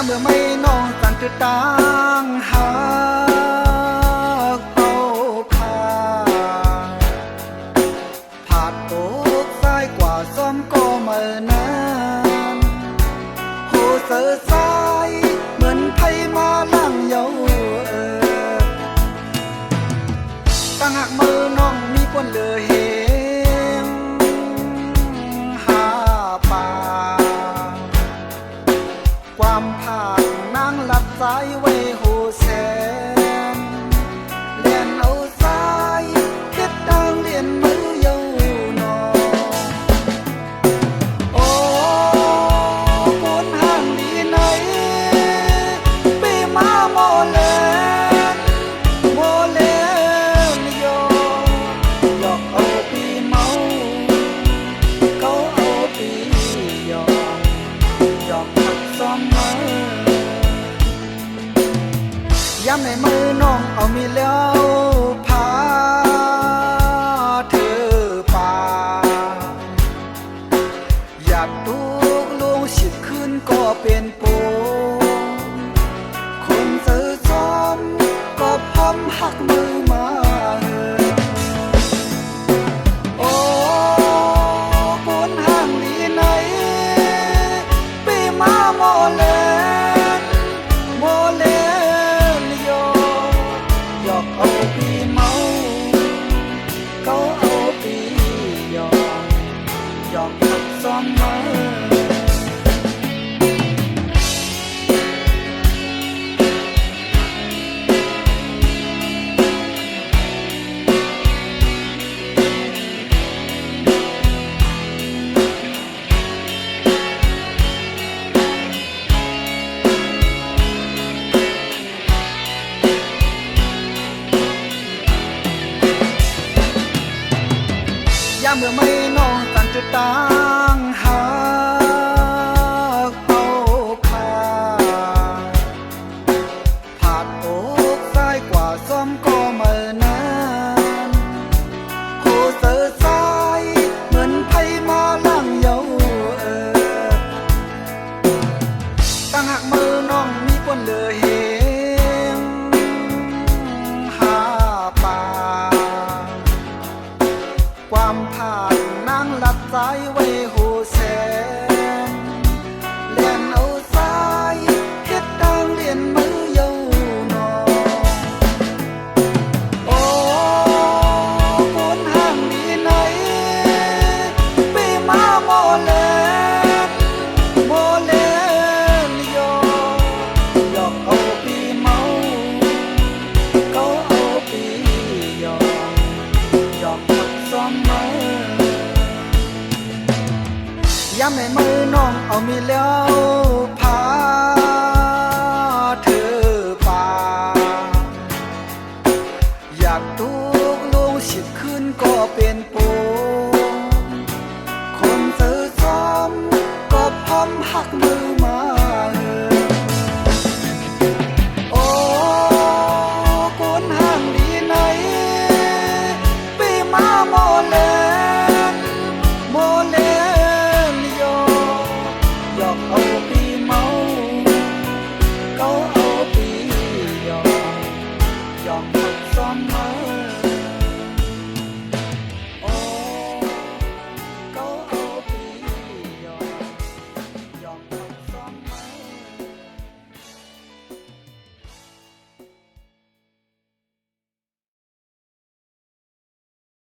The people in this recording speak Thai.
เมื่อไม่น้องสั่นจุดต่างหากเอาพาผาดตกซ้ายกว่าซ้อมก็เมื่อนานโหเสือซ้ายเหมือนไผมาล่างเยาตั้งหักมือน้องมีคนเหลือเหงหาป่าความผ่านนางหลับสายไว้หูแสนเลียนเอาสายเก็ดดังเลียนมือเยาวนอโอ้คนห่างดีไหนปีมาโมเลนโมเลนโยหยอกเอาปีเมาเขาเอาปีหยอกหยอกหักซ้อมมายามในมือน้องเอามีแล้วพาเธอป่าอยากทุกลวงฉิบขึ้นก็เป็นโปคนเสือซ้อมก็พร้อมหักมือมาโอ้คนห่างดีไหนปีมาโมเลนโมเลนโยหยอกเอาปีเมาเขาเอาปีหยอกหยอกหักซ้อมมา ยามเมื่อไม่น้องสั่นจุดต่างหากเอาพาผาดตกซ้ายกว่าซ้อมก็เมื่อนานโหเสือซ้ายเหมือนไผมาล่างเยาตั้งหักมือน้องมีคนเหลือเหงหาป่าความผ่านนางหลับสายไว้หูแสนเลียนเอาสายเก็ดดังเลียนมือเยาวนอโอ้คนห่างดีไหนปีมาโมเลนโมเลนโยหยอกเอาปีเมาเขาเอาปีหยอกหยอกหักซ้อมมายามในมือน้องเอามีแล้ว